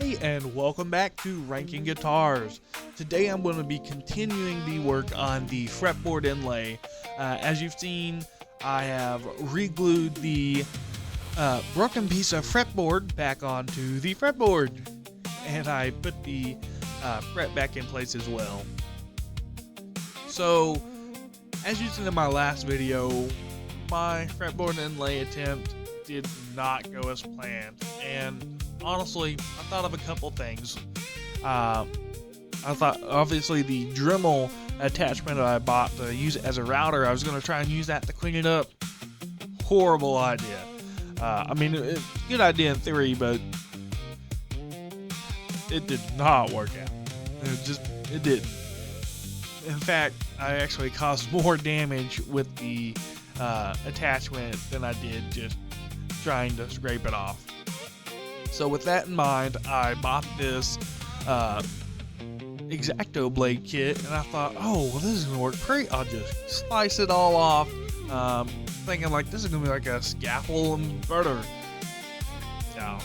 Hey, and welcome back to Ranking Guitars. Today I'm going to be continuing the work on the fretboard inlay. As you've seen, I have re-glued the broken piece of fretboard back onto the fretboard, and I put the fret back in place as well. So, as you seen in my last video, my fretboard inlay attempt did not go as planned, and honestly, I thought of a couple things. I thought, obviously, the Dremel attachment that I bought to use it as a router, I was going to try and use that to clean it up. Horrible idea. I mean, it's a good idea in theory, but it did not work out. It didn't. In fact, I actually caused more damage with the attachment than I did just trying to scrape it off. So with that in mind, I bought this X-Acto blade kit, and I thought, oh, well, this is going to work great. I'll just slice it all off, thinking like this is going to be like a scalpel and butter. No,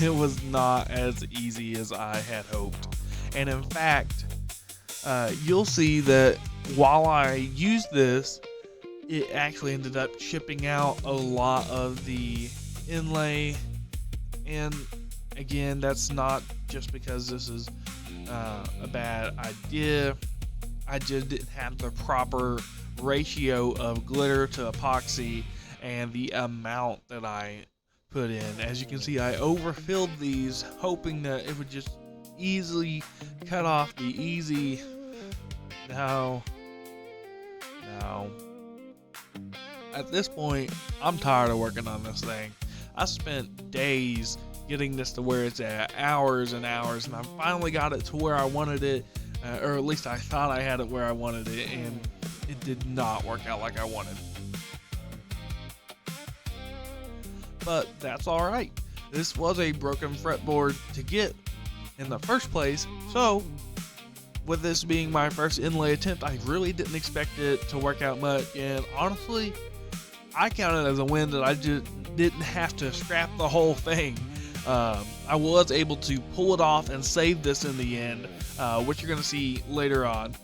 it was not as easy as I had hoped. And in fact, you'll see that while I used this, it actually ended up chipping out a lot of the inlay. And again, that's not just because this is a bad idea. I just didn't have the proper ratio of glitter to epoxy and the amount that I put in. As you can see, I overfilled these, hoping that it would just easily cut off the easy. No. At this point, I'm tired of working on this thing. I spent days getting this to where it's at, hours and hours, and I finally got it to where I wanted it, or at least I thought I had it where I wanted it, and it did not work out like I wanted. But that's alright. This was a broken fretboard to get in the first place, so with this being my first inlay attempt, I really didn't expect it to work out much, and honestly, I count it as a win that I just didn't have to scrap the whole thing. I was able to pull it off and save this in the end, which you're going to see later on.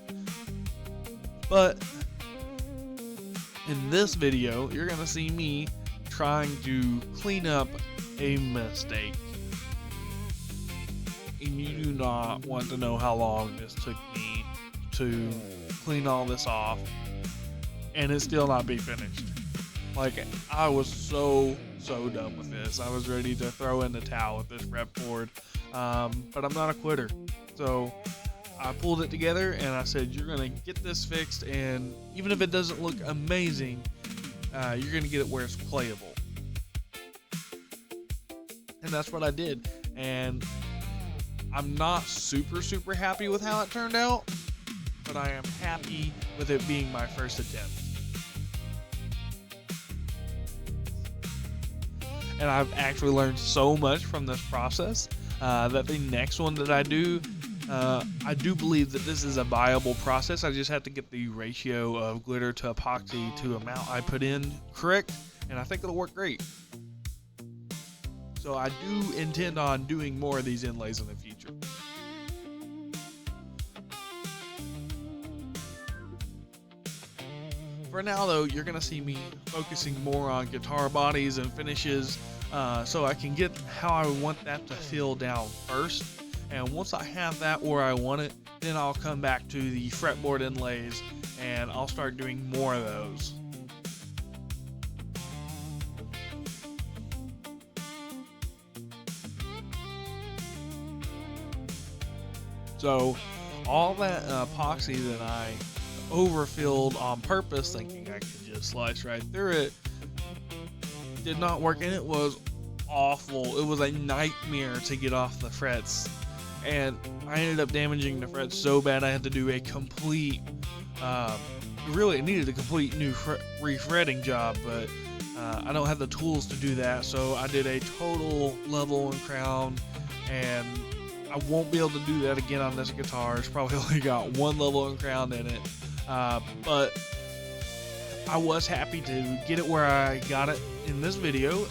But in this video, you're going to see me trying to clean up a mistake. And you do not want to know how long this took me to clean all this off, and it still not be finished. Like, I was so done with this. I was ready to throw in the towel with this fretboard, but I'm not a quitter. So I pulled it together and I said, you're gonna get this fixed, and even if it doesn't look amazing, you're gonna get it where it's playable. And that's what I did. And I'm not super happy with how it turned out, but I am happy with it being my first attempt. And I've actually learned so much from this process that the next one that I do believe that this is a viable process. I just have to get the ratio of glitter to epoxy to amount I put in correct, and I think it'll work great. So I do intend on doing more of these inlays in the future. For now though, you're going to see me focusing more on guitar bodies and finishes, so I can get how I want that to feel down first. And once I have that where I want it, then I'll come back to the fretboard inlays and I'll start doing more of those. So all that epoxy that I overfilled on purpose, thinking I could just slice right through it, did not work, and it was awful. It was a nightmare to get off the frets, and I ended up damaging the frets so bad I had to do a complete, really it needed a complete new refretting job, but I don't have the tools to do that, so I did a total level and crown, and I won't be able to do that again on this guitar. It's probably only got one level and crown in it, but I was happy to get it where I got it in this video,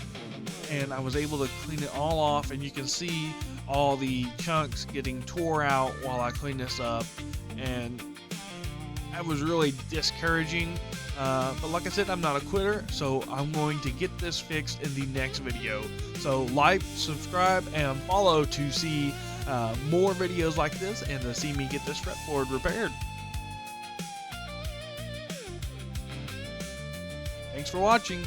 and I was able to clean it all off, and you can see all the chunks getting tore out while I clean this up, and that was really discouraging. But like I said, I'm not a quitter, so I'm going to get this fixed in the next video. So like, subscribe, and follow to see more videos like this and to see me get this fretboard repaired. Thanks for watching.